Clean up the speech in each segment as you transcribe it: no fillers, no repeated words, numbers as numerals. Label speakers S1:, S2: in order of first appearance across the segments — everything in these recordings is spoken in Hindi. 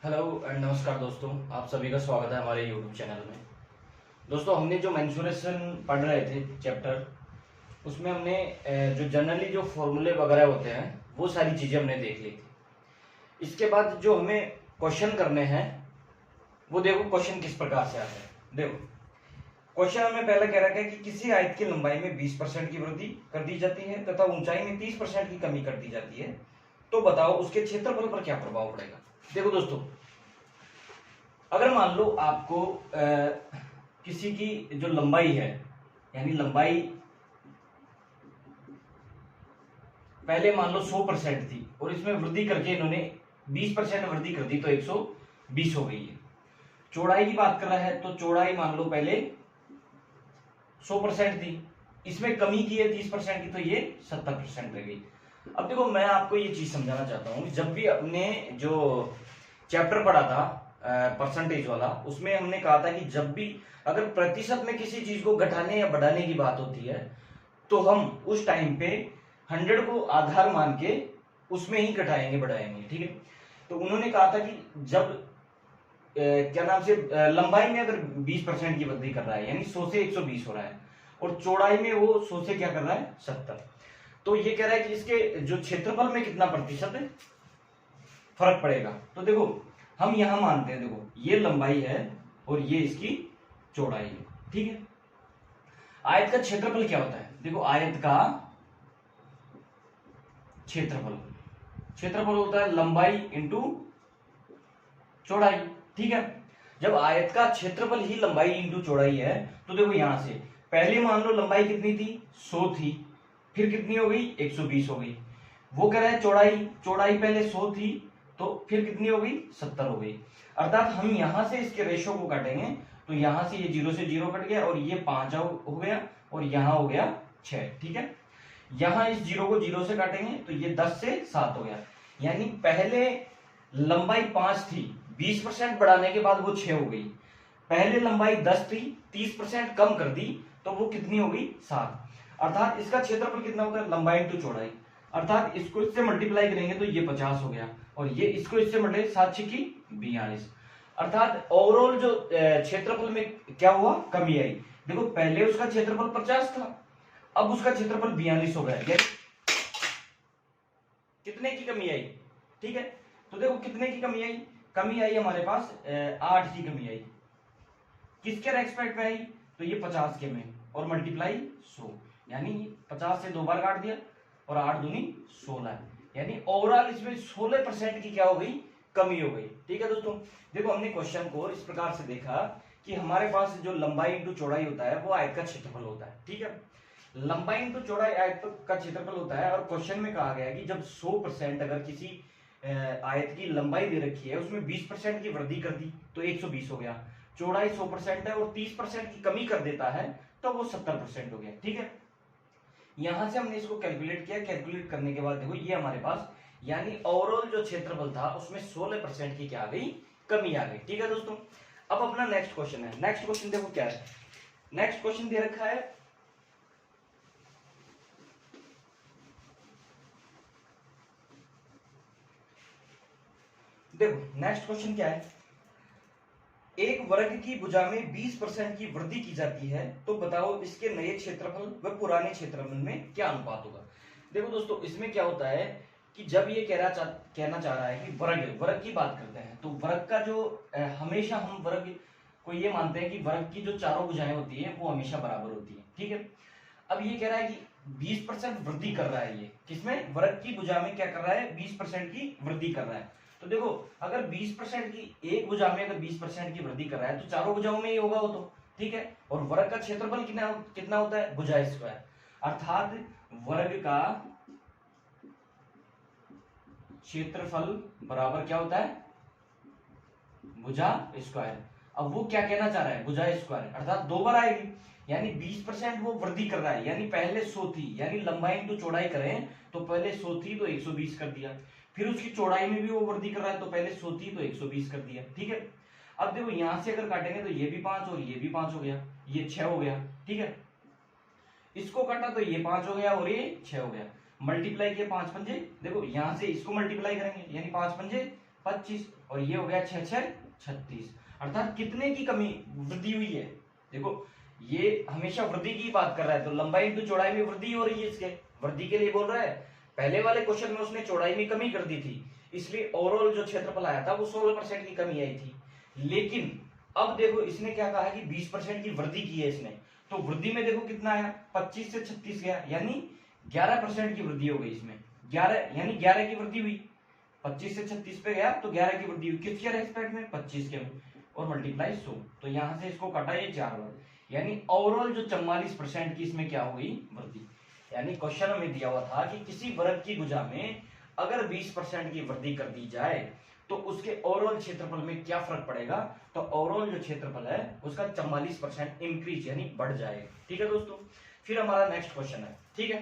S1: हेलो एंड नमस्कार दोस्तों, आप सभी का स्वागत है हमारे यूट्यूब चैनल में। दोस्तों, हमने जो मेंसुरेशन पढ़ रहे थे चैप्टर, उसमें हमने जो जनरली जो फॉर्मूले वगैरह होते हैं वो सारी चीज़ें हमने देख ली थी। इसके बाद जो हमें क्वेश्चन करने हैं वो देखो क्वेश्चन किस प्रकार से आता है। देखो क्वेश्चन हमें पहले कह रखा है कि किसी आयत की लंबाई में 20% की वृद्धि कर दी जाती है तथा ऊंचाई में 30% की कमी कर दी जाती है, तो बताओ उसके क्षेत्रफल पर क्या प्रभाव पड़ेगा। देखो दोस्तों, अगर मान लो आपको किसी की जो लंबाई है, यानी लंबाई पहले मान लो 100% थी और इसमें वृद्धि करके इन्होंने 20% वृद्धि कर दी तो 120 हो गई है। चौड़ाई की बात कर रहा है तो चौड़ाई मान लो पहले 100% थी, इसमें कमी की है 30% की, तो ये 70% रह गई। अब देखो, मैं आपको ये चीज समझाना चाहता हूँ, जब भी अपने जो चैप्टर पढ़ा था परसेंटेज वाला, उसमें हमने कहा था कि जब भी अगर प्रतिशत में किसी चीज को घटाने या बढ़ाने की बात होती है तो हम उस टाइम पे 100 को आधार मान के उसमें ही घटाएंगे बढ़ाएंगे, ठीक है। तो उन्होंने कहा था कि जब क्या नाम से लंबाई में अगर 20% की वृद्धि कर रहा है, यानी 100 से 120 हो रहा है, और चौड़ाई में वो 100 से क्या कर रहा है 70, तो ये कह रहा है कि इसके जो क्षेत्रफल में कितना प्रतिशत है फर्क पड़ेगा। तो देखो, हम यहां मानते हैं, देखो ये लंबाई है और ये इसकी चौड़ाई है, ठीक है। आयत का क्षेत्रफल क्या होता है? देखो, आयत का क्षेत्रफल होता है लंबाई इंटू चौड़ाई, ठीक है। जब आयत का क्षेत्रफल ही लंबाई इंटू चौड़ाई है तो देखो यहां से पहले मान लो लंबाई कितनी थी, 100 थी, फिर कितनी हो गई 120 हो गई। वो कह रहा है चौड़ाई पहले 100 थी तो फिर कितनी हो गई 70 हो गई। अर्थात हम यहां से इसके रेशो को काटेंगे तो यहां से ये 0 से 0 कट गया और ये 5 हो गया और यहां हो गया 6, ठीक है। यहां इस 0 को 0 से काटेंगे तो ये 10 से 7 हो गया, यानी पहले लंबाई 5 थी, 20% बढ़ाने के बाद वो 6 हो गई। पहले लंबाई 10 थी, 30% कम कर दी तो वो कितनी हो गई 7। अर्थात इसका क्षेत्रफल कितना होता है लंबाई इंटू चौड़ाई। अर्थात इसको इससे मल्टीप्लाई करेंगे तो ये 50 हो गया और ये इसको इससे मल्टीप्लाई 7 छिकी 42। अर्थात ओवरऑल जो क्षेत्रफल में क्या हुआ, कमी आई। देखो, पहले उसका क्षेत्रफल 50 था, अब उसका क्षेत्रफल 42 हो गया, कितने की कमी आई, ठीक है। तो देखो कितने की कमी आई हमारे पास 8 की कमी आई। किसके रेस्पेक्ट में आई? तो ये 50 के में और मल्टीप्लाई 100, यानी 50 से 2 बार काट दिया और 8 दूनी 16, यानी ओवरऑल इसमें 16% की क्या हो गई, कमी हो गई, ठीक है दोस्तों। देखो, हमने क्वेश्चन को इस प्रकार से देखा कि हमारे पास जो लंबाई इंटू चौड़ाई होता है वो आयत का क्षेत्रफल होता है, ठीक है। लंबाई इंटू चौड़ाई आयत का क्षेत्रफल होता है और क्वेश्चन में कहा गया है कि जब 100% अगर किसी आयत की लंबाई दे रखी है उसमें 20% की वृद्धि कर दी तो 120 हो गया। चौड़ाई 100% है और 30% की कमी कर देता है तो वो 70% हो गया, ठीक है। यहां से हमने इसको कैलकुलेट किया, कैलकुलेट करने के बाद देखो ये हमारे पास, यानी ओवरऑल जो क्षेत्रफल था उसमें 16% की क्या आ गई, कमी आ गई, ठीक है दोस्तों। अब अपना नेक्स्ट क्वेश्चन है। नेक्स्ट क्वेश्चन देखो क्या है। नेक्स्ट क्वेश्चन दे रखा है, देखो नेक्स्ट क्वेश्चन क्या है, एक वर्ग की भुजा में 20% की वृद्धि की जाती है तो बताओ इसके नए क्षेत्रफल व पुराने क्षेत्रफल में क्या अनुपात होगा। देखो दोस्तों, इसमें क्या होता है कि जब ये कहना चाह रहा है कि वर्ग की बात करते हैं तो वर्ग का जो हमेशा हम वर्ग को ये मानते हैं कि वर्ग की जो चारों भुजाएं होती है वो हमेशा बराबर होती है, ठीक है। अब ये कह रहा है कि 20% वृद्धि कर रहा है, ये किसमें, वर्ग की भुजा में क्या कर रहा है 20% की वृद्धि कर रहा है। तो देखो, अगर 20% की एक भुजा में अगर 20% की वृद्धि कर रहा है तो चारों भुजाओं में ही होगा वो तो, ठीक है। और वर्ग का क्षेत्रफल कितना होता है, भुजा स्क्वायर। अर्थात वर्ग का क्षेत्रफल बराबर क्या होता है, भुजा स्क्वायर। अब वो क्या कहना चाह रहा है, भुजा स्क्वायर, अर्थात 2 बार आएगी, यानी 20% वो वृद्धि कर रहा है, यानी पहले 100 थी, यानी लंबाई इंटू चौड़ाई करें तो पहले 100 थी तो 120 कर दिया, फिर उसकी चौड़ाई में भी वो वृद्धि कर रहा है तो पहले 100 थी तो 120 कर दिया, ठीक है। अब देखो यहां से अगर काटेंगे तो ये भी 5 और ये भी 5 हो गया, ये 6 हो गया, ठीक है। इसको काटा तो ये 5 हो गया और ये 6 हो गया, मल्टीप्लाई किया 5 पंजे, देखो यहां से इसको मल्टीप्लाई करेंगे यानी 5 पंजे 25 और ये हो गया 6 6 36। अर्थात कितने की कमी वृद्धि हुई है? देखो ये हमेशा वृद्धि की बात कर रहा है, तो लंबाई इंटू चौड़ाई में वृद्धि हो रही है, इसके वृद्धि के लिए बोल रहा है। पहले वाले क्वेश्चन में उसने चौड़ाई में कमी कर दी थी, इसलिए ओवरऑल जो क्षेत्रफल आया था वो 16% की कमी आई थी। लेकिन अब देखो इसने क्या कहा है कि 20% की वृद्धि की है इसने, तो वृद्धि में देखो कितना आया, 25 से 36 गया, यानी 11% की वृद्धि हो गई इसमें। 11 यानी 11 की वृद्धि हुई, 25 से 36 पे गया तो 11 की वृद्धि हुई, किसके रेस्पेक्ट में? 25 के में, और मल्टीप्लाई 100, तो यहां से इसको काटा ये 4 बार, यानी ओवरऑल जो 44% की इसमें क्या हो गई, वृद्धि। यानी क्वेश्चन में दिया हुआ था कि किसी वर्ग की भुजा में अगर 20% की वृद्धि कर दी जाए तो उसके ओवरऑल क्षेत्रफल में क्या फर्क पड़ेगा, तो ओवरऑल जो क्षेत्रफल है उसका 44% इंक्रीज यानी बढ़ जाएगा। ठीक है दोस्तों, फिर हमारा नेक्स्ट क्वेश्चन है। ठीक है,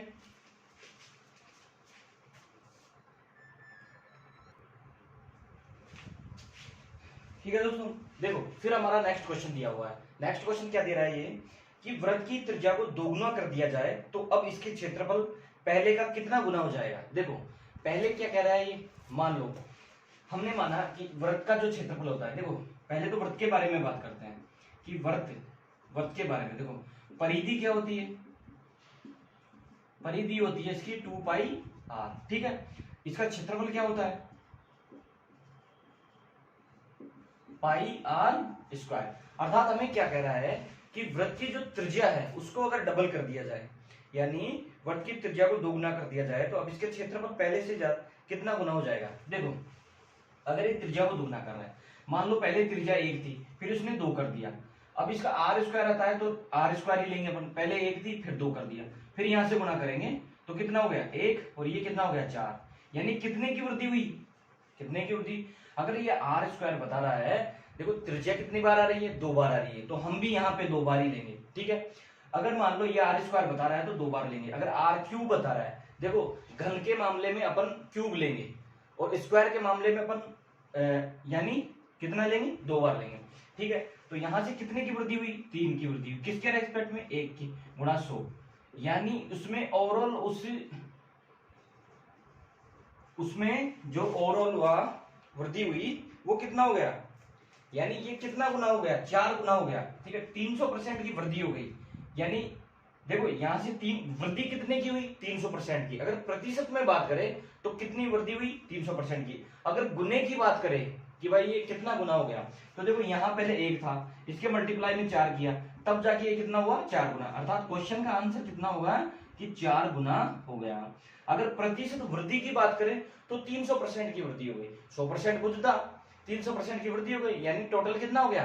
S1: ठीक है दोस्तों, देखो फिर हमारा नेक्स्ट क्वेश्चन दिया हुआ है। नेक्स्ट क्वेश्चन क्या दे रहा है ये कि वृत्त की त्रिज्या को दोगुना कर दिया जाए तो अब इसके क्षेत्रफल पहले का कितना गुना हो जाएगा। देखो पहले क्या कह रहा है ये, मान लो हमने माना कि वृत्त का जो क्षेत्रफल होता है, देखो पहले तो वृत्त के बारे में बात करते हैं कि वृत्त के बारे में। देखो परिधि क्या होती है, परिधि होती है इसकी 2 पाई r। ठीक है, इसका क्षेत्रफल क्या होता है, पाई r स्क्वायर। अर्थात हमें क्या कह रहा है कि वृत्त की जो त्रिज्या है उसको अगर डबल कर दिया जाए, यानी वृत्त की त्रिज्या को दोगुना कर दिया जाए तो अब इसके क्षेत्रफल पहले से ज्यादा कितना गुना हो जाएगा। देखो अगर ये त्रिज्या को दोगुना कर रहा है, मान लो पहले त्रिज्या 1 थी फिर उसने 2 कर दिया, अब इसका आर स्क्वायर आता है तो आर स्क्वायर ही लेंगे अपन, पहले 1 थी फिर 2 कर दिया, फिर यहां से गुना करेंगे तो कितना हो गया 1, और ये कितना हो गया 4, यानी कितने की वृद्धि हुई, कितने की वृद्धि। अगर ये आर स्क्वायर बता रहा है, देखो त्रिज्या कितनी बार आ रही है, 2 बार आ रही है, तो हम भी यहाँ पे 2 बार ही लेंगे। ठीक है, अगर मान लो ये आर स्क्वायर बता रहा है तो 2 बार लेंगे। अगर आर क्यूब बता रहा है, देखो घन के मामले में अपन क्यूब लेंगे और स्क्वायर के मामले में अपन यानी कितना लेंगे, 2 बार लेंगे। ठीक है, तो यहां से कितने की वृद्धि हुई, 3 की वृद्धि हुई, किसके रेस्पेक्ट में, 1 की, गुणा 100, यानी उसमें ओवरऑल उसमें जो ओवरऑल वृद्धि हुई वो कितना हो गया, यानी ये कितना गुना हो गया, 4 गुना हो गया। ठीक है, 300% की वृद्धि हो गई। यानी देखो यहां से तीन वृद्धि कितने की हुई, 300% की। अगर प्रतिशत में बात करें तो कितनी वृद्धि हुई, 300% की। अगर गुने की बात करें कि भाई ये कितना गुना हो गया, तो देखो यहाँ पहले 1 था, इसके मल्टीप्लाई में 4 किया, तब जाके ये कितना हुआ, 4 गुना। अर्थात क्वेश्चन का आंसर कितना होगा कि 4 गुना हो गया। अगर प्रतिशत वृद्धि की बात करें तो 300% की वृद्धि हो गई, 100% बुझता, 300% की वृद्धि हो गई, यानी टोटल कितना हो गया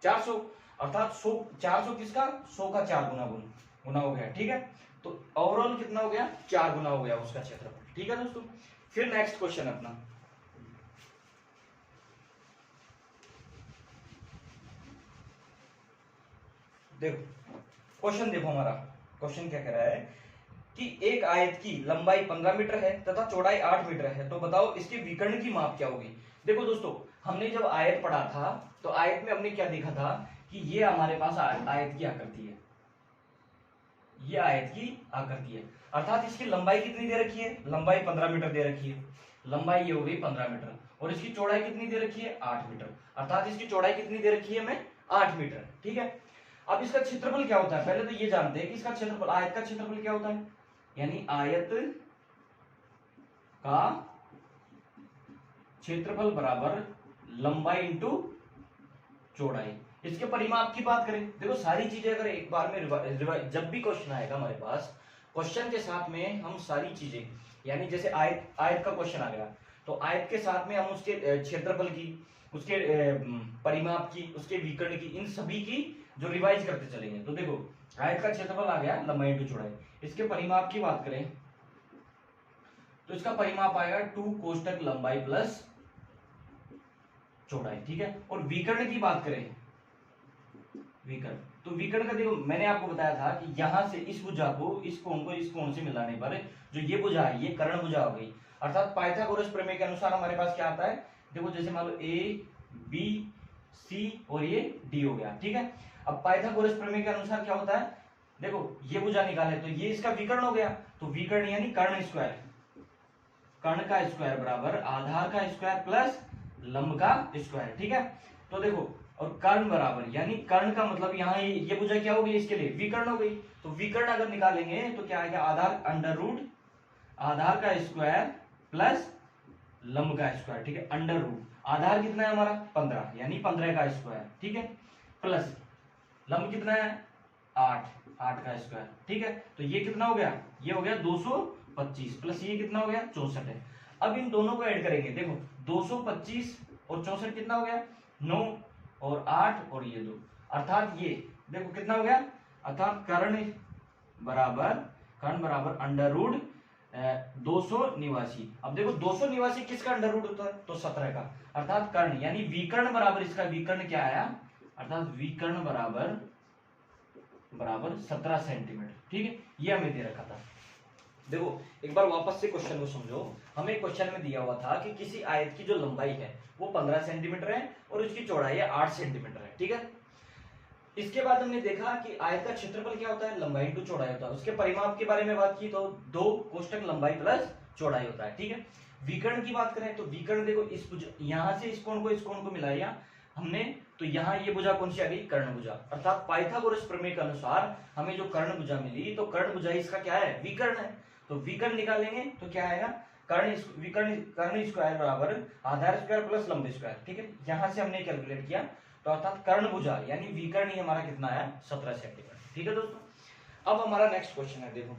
S1: 400। अर्थात 400 किसका, 100 का 4 गुना हो गया। ठीक है, तो ओवरऑल कितना हो गया, 4 गुना हो गया उसका क्षेत्रफल। ठीक है दोस्तों, फिर नेक्स्ट क्वेश्चन अपना, देखो क्वेश्चन देखो हमारा क्वेश्चन क्या कह रहा है कि एक आयत की लंबाई 15 मीटर है तथा चौड़ाई 8 मीटर है, तो बताओ इसके विकर्ण की माप क्या होगी। देखो दोस्तों हमने जब आयत पढ़ा था तो आयत में हमने क्या देखा था कि ये हमारे पास आयत की आकृति है, ये आयत की आकृति है। अर्थात इसकी लंबाई कितनी दे रखी है, लंबाई 15 मीटर दे रखी है, लंबाई ये हो गई 15 मीटर, और इसकी चौड़ाई कितनी दे रखी है, 8 मीटर। अर्थात इसकी चौड़ाई कितनी दे रखी है हमें, 8 मीटर। ठीक है, अब इसका क्षेत्रफल क्या होता है, पहले तो ये जानते हैं कि इसका क्षेत्रफल, आयत का क्षेत्रफल क्या होता है, यानी आयत का क्षेत्रफल बराबर लंबाई इंटू चौड़ाई। इसके परिमाप की बात करें, देखो सारी चीजें अगर एक बार में जब भी क्वेश्चन आएगा हमारे पास, क्वेश्चन के साथ में हम सारी चीजें, यानी जैसे आयत का क्वेश्चन आ गया तो आयत के साथ में हम उसके क्षेत्रफल की, उसके परिमाप की, उसके विकर्ण की, इन सभी की जो रिवाइज करते चलेंगे। तो देखो आयत का क्षेत्रफल आ गया लंबाई इंटू चौड़ाई, इसके परिमाप की बात करें तो इसका परिमाप आएगा 2 कोष्टक लंबाई प्लस चौड़ाई। ठीक है, और विकर्ण की बात करें, विकर्ण, तो विकर्ण का देखो मैंने आपको बताया था कि यहां से इस भुजा को इस कोण से मिलाने पर जो ये भुजा है ये कर्ण भुजा हो गई। अर्थात पाइथागोरस प्रमेय के अनुसार हमारे पास क्या आता है, देखो जैसे मान लो ए बी सी और ये डी हो गया। ठीक है, अब पाइथागोरस प्रमेय के अनुसार क्या होता है, देखो ये भुजा निकाले तो ये इसका विकर्ण हो गया, तो विकर्ण यानी कर्ण स्क्वायर, कर्ण का स्क्वायर बराबर आधार का स्क्वायर प्लस लंब का स्क्वायर, ठीक है। तो देखो, और कर्ण बराबर, यानी कर्ण का मतलब यहाँ ये भुजा क्या हो गई, इसके लिए विकर्ण हो गई। तो विकर्ण अगर निकालेंगे तो क्या आएगा, आधार अंडर रूट आधार का स्क्वायर प्लस लंब का स्क्वायर, ठीक है। अंडर रूट आधार कितना है हमारा 15, यानी 15 का स्क्वायर, ठीक है, प्लस लंब कितना है 8 का स्क्वायर, ठीक है। तो ये कितना हो गया, ये हो गया 225 प्लस ये कितना हो गया 64 है। अब इन दोनों को ऐड करेंगे, देखो 225 और 64 कितना हो गया 9 और 8 और ये 2, अर्थात ये देखो कितना हो गया, अर्थात कर्ण बराबर अंडर रूट 289। अब देखो 289 किसका अंडर रूट होता है, तो 17 का, अर्थात कर्ण यानी विकर्ण बराबर, इसका विकर्ण क्या आया, अर्थात विकर्ण बराबर 17 सेंटीमीटर, ठीक है। ये हमें दे रखा था। देखो एक बार वापस से क्वेश्चन को समझो। हमें क्वेश्चन में दिया हुआ था कि किसी आयत की जो लंबाई है वो 15 सेंटीमीटर है और उसकी चौड़ाई है 8 सेंटीमीटर है, ठीक है। इसके बाद हमने देखा कि आयत का क्षेत्रफल क्या होता है, लंबाई इंटू चौड़ाई होता है। उसके परिमाप के बारे में बात की तो 2 कोष्टक लंबाई प्लस चौड़ाई होता है, ठीक है। विकर्ण की बात करें तो विकर्ण देखो इस यहां से इस कोण को मिलाया हमने, तो यहाँ ये भुजा कौन सी आ गई, कर्ण भुजा, अर्थात पाइथागोरस प्रमेय के अनुसार हमें जो कर्ण भुजा मिली, तो कर्ण भुजा इसका क्या है, विकर्ण है। तो विकर्ण निकालेंगे तो क्या आएगा, कर्ण स्क्वायर बराबर आधार स्क्वायर प्लस लंब स्क्वायर, ठीक है। यहां से हमने कैलकुलेट किया, तो अर्थात कर्ण भुजा यानी विकर्ण ही हमारा कितना है 17 सेंटीमीटर, ठीक है दोस्तों। अब हमारा नेक्स्ट क्वेश्चन है, देखो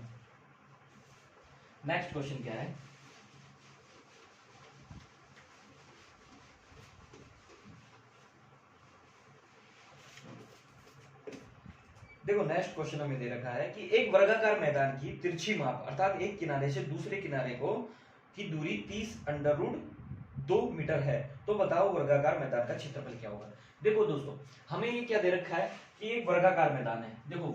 S1: नेक्स्ट क्वेश्चन क्या है, देखो नेक्स्ट क्वेश्चन हमें दे रखा है कि एक वर्गाकार मैदान की तिरछी माप, अर्थात एक किनारे से दूसरे किनारे को की दूरी 30 अंडर रूट 2 मीटर है, तो बताओ वर्गाकार मैदान का क्षेत्रफल क्या होगा। देखो दोस्तों, हमें ये क्या दे रखा है कि एक वर्गाकार मैदान है। देखो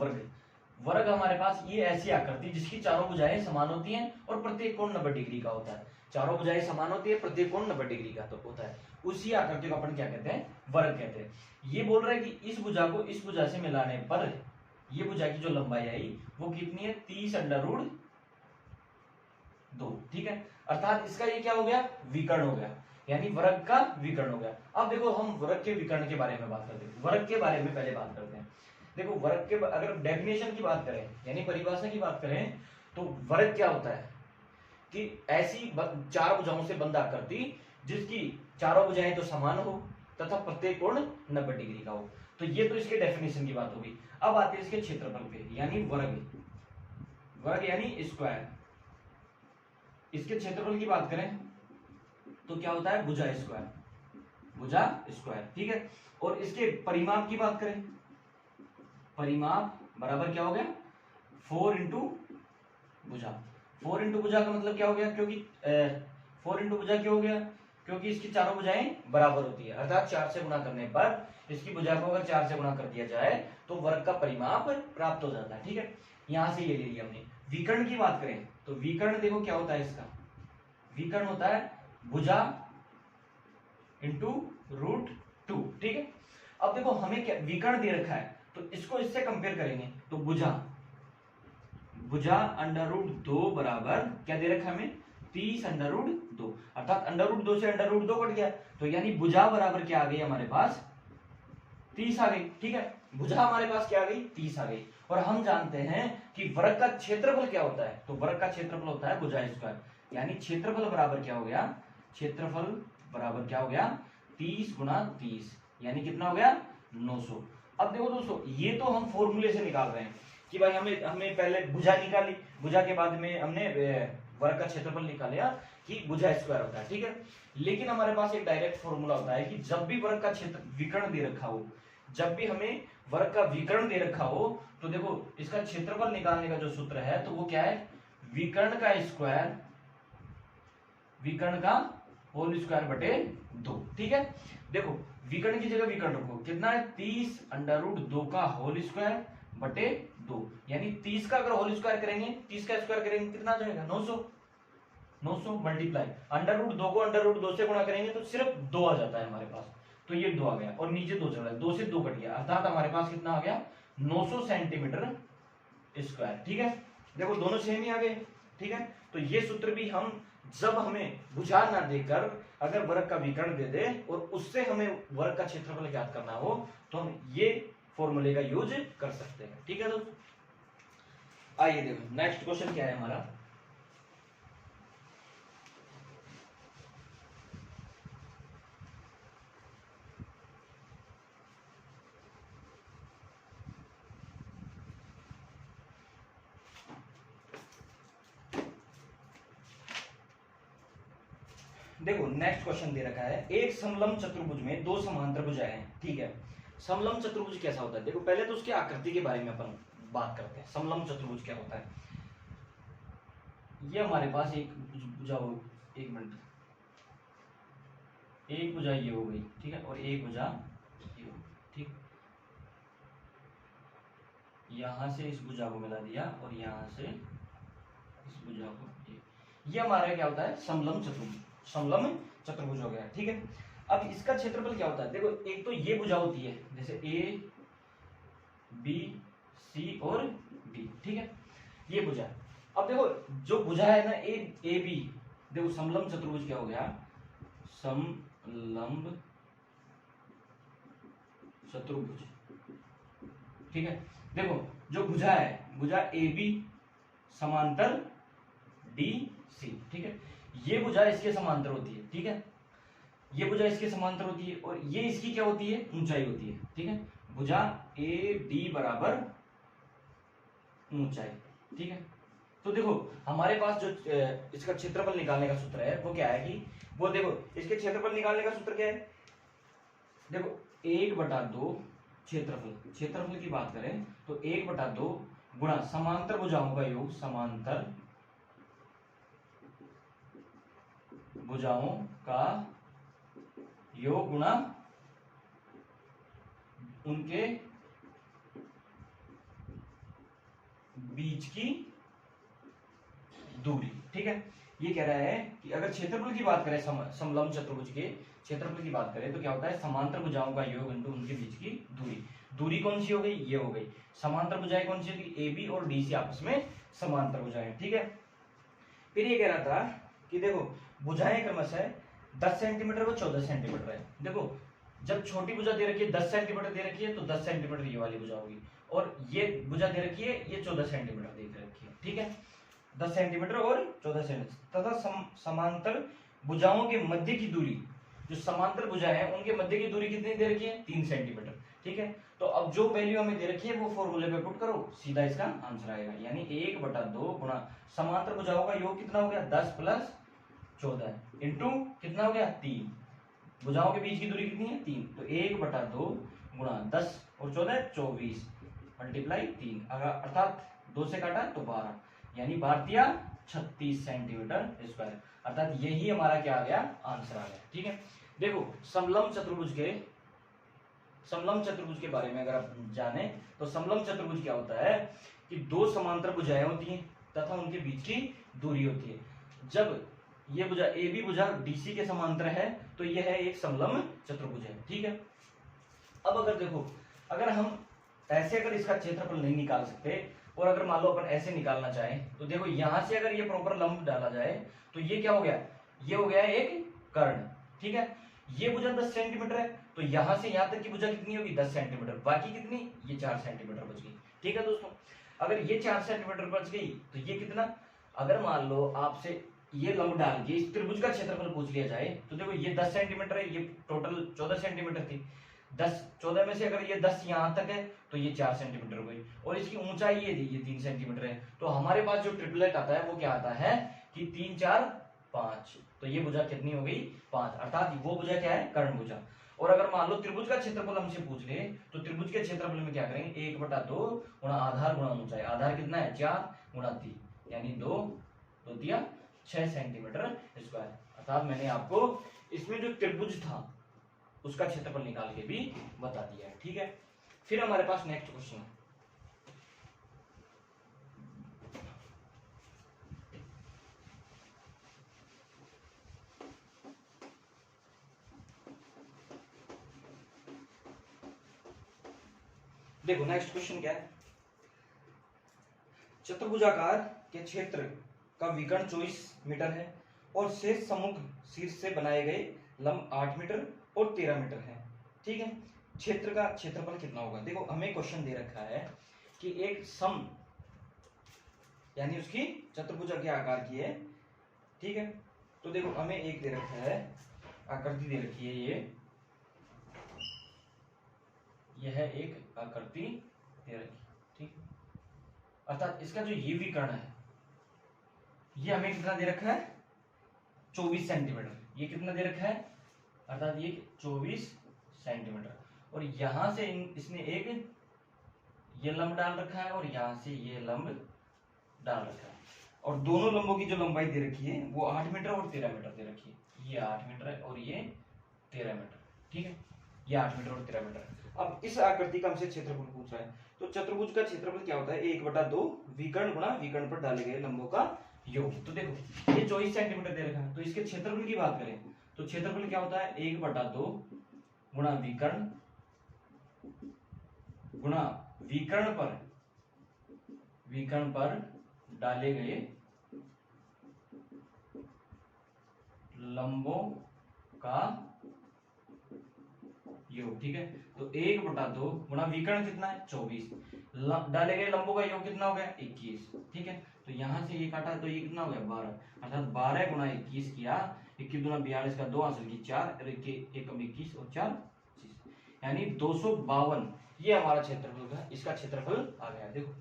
S1: वर्ग हमारे पास ये ऐसी आकृति जिसकी चारों भुजाएं समान होती हैं और प्रत्येक कोण 90 डिग्री का होता है। चारों भुजाएं समान होती है, प्रत्येक कोण 90 डिग्री का तो होता है, उसी आकृति को अपन क्या कहते हैं, वर्ग कहते हैं। ये बोल रहे हैं कि इस भुजा को इस भुजा से मिलाने पर ये भुजा की जो लंबाई आई वो कितनी है, 30 अंडर रूट 2, ठीक है। अर्थात इसका ये क्या हो गया, विकर्ण हो गया, यानी वर्ग का विकर्ण हो गया। अब देखो हम वर्ग के विकर्ण के बारे में बात करते हैं। वर्ग के बारे में पहले बात करते हैं। देखो वर्ग के अगर डेफिनेशन की बात करें यानी परिभाषा की बात करें तो वर्ग क्या होता है कि ऐसी 4 भुजाओं से बंध आकृति जिसकी चारों भुजाएं तो समान हो तथा प्रत्येक कोण 90 डिग्री का हो। तो ये तो इसके डेफिनेशन की बात होगी। अब आते हैं इसके क्षेत्रफल पे, यानी वर्ग यानी स्क्वायर। इसके क्षेत्रफल की बात करें तो क्या होता है, भुजा स्क्वायर, ठीक है। और इसके परिमाप की बात करें, परिमाप बराबर क्या हो गया 4 इंटू भुजा। 4 इंटू भुजा का मतलब क्या हो गया, क्योंकि 4 इंटू भुजा क्या हो गया, क्योंकि इसकी चारों भुजाएं बराबर होती है, अर्थात 4 से गुणा करने पर इसकी भुजा को अगर 4 से गुणा कर दिया जाए तो वर्ग का परिमाप प्राप्त हो जाता है, ठीक है। यहां से ये ले लिया हमने। विकर्ण की बात करें तो विकर्ण देखो क्या होता है, इसका विकर्ण होता है भुजा इंटू रूट 2, ठीक है। अब देखो हमें क्या विकर्ण दे रखा है तो इसको इससे कंपेयर करेंगे तो भुजा अंडर रूट 2 बराबर क्या दे रखा है हमें 30 अंडर रूट 2, अर्थात अंडर रूट 2 से अंडर रूट 2 कट गया, तो यानी भुजा बराबर क्या आ गई हमारे पास 30 आ गई, ठीक है। भुजा हमारे पास क्या आ गई 30 आ गई। और हम जानते हैं कि वर्ग का क्षेत्रफल क्या होता है, तो वर्ग का क्षेत्रफल होता है भुजा स्क्वायर, यानी क्षेत्रफल बराबर क्या हो गया, क्षेत्रफल बराबर क्या हो गया 30 गुणा 30, यानी कितना हो गया 900। अब देखो दोस्तों ये तो हम फॉर्मूले से निकाल रहे हैं कि भाई हमें पहले भुजा निकाली, भुजा के बाद में हमने वर्ग का क्षेत्रफल निकाला कि भुजा स्क्वायर होता है, ठीक है। लेकिन हमारे पास एक डायरेक्ट फॉर्मूला होता है कि जब भी वर्ग का क्षेत्र विकर्ण दे रखा हो, जब भी हमें वर्ग का विकर्ण दे रखा हो तो देखो इसका क्षेत्रफल निकालने का जो सूत्र है तो वो क्या है, विकर्ण का स्क्वायर, विकर्ण का होल स्क्वायर बटे 2, ठीक है। देखो विकर्ण की जगह विकर्ण रखो, कितना है 30 अंडर रूट 2 का होल स्क्वायर बटे 2, यानी 30 का अगर होल स्क्वायर करेंगे, 30 का स्क्वायर करेंगे कितना आ जाएगा 900 मल्टीप्लाई अंडर रूट 2 को अंडर रूट 2 से गुणा करेंगे तो सिर्फ 2 आ जाता है हमारे पास, तो ये 2 आ गया और नीचे 2 चल रहा है, 2 से 2 कट गया, अर्थात हमारे पास कितना आ गया 900 सेंटीमीटर स्क्वायर, ठीक है। देखो दोनों सेम ही आ गए, ठीक है। तो ये सूत्र भी हम जब हमें भुजा ना देकर अगर वर्ग का विकर्ण दे दे और उससे हमें वर्ग का क्षेत्रफल ज्ञात करना हो तो हम ये फॉर्मूले का यूज कर सकते हैं। ठीक है दोस्तों, आइए देखो नेक्स्ट क्वेश्चन क्या है हमारा। देखो नेक्स्ट क्वेश्चन दे रखा है, एक समलंब चतुर्भुज में दो समांतर भुजाएं हैं। ठीक है, समलंब चतुर्भुज कैसा होता है, देखो पहले तो उसकी आकृति के बारे में अपन बात करते हैं। समलंब चतुर्भुज क्या होता है, ये हमारे पास एक भुजा हो, एक मिनट, एक भुजा ये हो गई, ठीक है, और एक भुजा ये हो, ठीक, यहां से इस भुजा को मिला दिया और यहां से इस भुजा को, ये हमारा क्या होता है, समलंब चतुर्भुज, समलंब चतुर्भुज हो गया। ठीक है, अब इसका क्षेत्रफल क्या होता है, देखो एक तो ये भुजा होती है जैसे ए बी सी और डी, ठीक है, ये भुजा। अब देखो जो भुजा है ना ए बी, देखो समलंब चतुर्भुज क्या हो गया, समलंब चतुर्भुज। ठीक है, देखो जो भुजा है, भुजा ए बी समांतर डी सी, ठीक है, ये भुजा इसके समांतर होती है। ठीक है, ये भुजा इसके समांतर होती है और ये इसकी क्या होती है, ऊंचाई होती है। ठीक है, भुजा ए डी बराबर ऊंचाई। ठीक है, तो देखो हमारे पास जो इसका क्षेत्रफल निकालने का सूत्र है वो क्या है कि वो देखो इसके क्षेत्रफल निकालने का सूत्र क्या है, देखो 1/2 क्षेत्रफल, क्षेत्रफल की बात करें तो 1/2 गुणा समांतर भुजाओं का योग, समांतर भुजाओं का योग गुणा उनके बीच की दूरी। ठीक है, ये कह रहा है कि अगर क्षेत्रफल की बात करें, समलंब चतुर्भुज के क्षेत्रफल की बात करें तो क्या होता है, समांतर भुजाओं का योग इंटू उनके बीच की दूरी। दूरी कौन सी हो गई, ये हो गई। समांतर भुजाएं कौन सी होगी, ए बी और डी सी आपस में समांतर भुजाएं। ठीक है, फिर ये कह रहा था कि देखो भुजाएं क्रमशः 10 सेंटीमीटर व 14 सेंटीमीटर है। देखो जब छोटी भुजा दे रखी है 10 सेंटीमीटर दे रखी है तो 10 सेंटीमीटर ये वाली भुजा होगी, और ये भुजा दे रखी है ये 14 सेंटीमीटर दे रखी है। ठीक है, 10 सेंटीमीटर और 14 सेंटीमीटर तथा समांतर भुजाओं के मध्य की दूरी, जो समांतर भुजा है उनके मध्य की दूरी कितनी दे रखी है, 3 सेंटीमीटर। ठीक है, तो अब जो वैल्यू हमें दे रखी है वो फॉर्मूले पे पुट करो, सीधा इसका आंसर आएगा, यानी 1/2 गुणा समांतर भुजाओं का योग कितना हो गया, 10 + 14 इंटू कितना हो गया, 3, भुजाओं के बीच की दूरी कितनी है, 3, तो 1/2 गुणा 10 और 14 24 मल्टीप्लाई 3, अर्थात 2 से काटा तो 12, यानी 36 सेंटीमीटर स्क्वायर, अर्थात यही हमारा क्या आ गया, आंसर आ गया। ठीक है, देखो समलंब चतुर्भुज के बारे में अगर आप जाने तो समलंब चतुर्भुज क्या होता है कि दो समांतर भुजाएं होती हैं तथा उनके बीच की दूरी होती है। जब ये भुजा ए बी भुजा डीसी के समांतर है तो यह है एक समलंब चतुर्भुज है। ठीक है, अब अगर देखो अगर हम ऐसे अगर इसका क्षेत्रफल नहीं निकाल सकते और अगर मान लो अपन ऐसे निकालना चाहें तो देखो यहां से अगर ये प्रॉपर लंब डाला जाए तो ये क्या हो गया, ये हो गया एक कर्ण। ठीक है, ये भुजा 10 सेंटीमीटर है तो यहां से यहां तक की भुजा कितनी होगी, 10 सेंटीमीटर, बाकी कितनी, ये 4 सेंटीमीटर बच गई। ठीक है दोस्तों, अगर ये 4 सेंटीमीटर बच गई तो ये कितना, अगर मान लो आपसे ये लंब डाल के इस त्रिभुज का क्षेत्रफल पूछ लिया जाए तो देखो ये 10 सेंटीमीटर है, ये टोटल 14 सेंटीमीटर थी, 14 में से अगर ये 10 यहाँ तक है तो ये 4 सेंटीमीटर हो गई, और इसकी ऊंचाई ये 3 सेंटीमीटर है, तो हमारे पास जो ट्रिपलेट आता है वो क्या आता है कि 3 4 5, तो ये भुजा कितनी हो गई, 5, अर्थात वो भुजा क्या है, कर्ण भुजा। और अगर मान लो त्रिभुज का क्षेत्रफल हमसे पूछ ले तो त्रिभुज के क्षेत्रफल में क्या करेंगे, 1/2 गुणा आधार गुणा ऊंचाई, आधार कितना है 4 गुणा 3, यानी 2 दिया 6 सेंटीमीटर स्क्वायर, अर्थात मैंने आपको इसमें जो त्रिभुज था उसका क्षेत्रफल निकाल के भी बता दिया है। ठीक है, फिर हमारे पास नेक्स्ट क्वेश्चन है, देखो नेक्स्ट क्वेश्चन क्या है, चतुर्भुजाकार के क्षेत्र का विकर्ण 24 मीटर है और शेष सम्मुख शीर्ष से बनाए गए लंब 8 मीटर और 13 मीटर है। ठीक है, क्षेत्र का क्षेत्रफल कितना होगा? देखो हमें क्वेश्चन दे रखा है कि एक सम यानी उसकी चतुर्भुज के आकार की है। ठीक है, तो देखो हमें एक दे रखा है, आकृति दे रखी है, यह एक आकृति दे रखी है। ठीक, अर्थात इसका जो ये विकर्ण है ये हमें कितना दे रखा है? 24 सेंटीमीटर। ये कितना दे रखा है? अर्थात ये 24 सेंटीमीटर। और यहां से इसने एक ये लंब डाल रखा है और यहां से ये लंब डाल रखा है। और दोनों लंबों की जो लंबाई दे रखी है वो 8 मीटर और 13 मीटर दे रखी है। ये 8 मीटर है और ये 13 मीटर। ठीक है, ये 8 मीटर और 13 मीटर। अब इस आकृति का हमसे क्षेत्रफल पूछा है, तो चतुर्भुज का क्षेत्रफल क्या होता है? 1/2 विकर्ण गुणा विकर्ण पर डाले गए लंबों का योग। तो देखो ये 24 सेंटीमीटर दे रखा है, तो इसके क्षेत्रफल की बात करें तो क्षेत्रफल क्या होता है? 1/2 गुणा विकर्ण गुणा विकर्ण पर डाले गए लंबों का योग। ठीक है, तो 1/2 गुणा विकर्ण कितना है? 24, डाले गए लंबों का योग कितना हो गया? 21। ठीक है, तो यहां से ये काटा तो ये कितना हो गया? 12, अर्थात 12 गुणा 21 किया, 21 दूना 42 का 2 हासिल की 4 और 1 21 और 4 25, यानी 252 ये हमारा क्षेत्रफल है। इसका क्षेत्रफल आ गया। देखो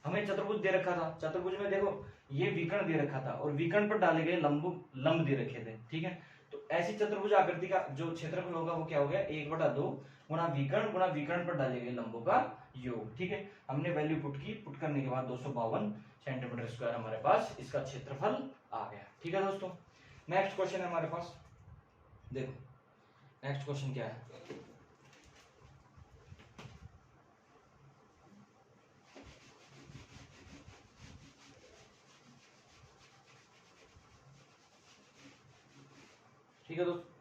S1: हमें चतुर्भुज दे रखा था, चतुर्भुज में देखो ये विकर्ण दे रखा था और विकर्ण पर डाले गए लंब दे रखे थे। ठीक है, तो ऐसी चतुर्भुज आकृति का जो क्षेत्रफल होगा वो क्या हो गया? 1/2 गुणा विकर्ण पर डाले गए लंबों का योग। ठीक है, हमने वैल्यू पुट की, पुट करने के बाद 252 सेंटीमीटर स्क्वायर हमारे पास इसका क्षेत्रफल आ गया। ठीक है दोस्तों, नेक्स्ट क्वेश्चन है हमारे पास। देखो नेक्स्ट क्वेश्चन क्या है? ठीक है दोस्तों,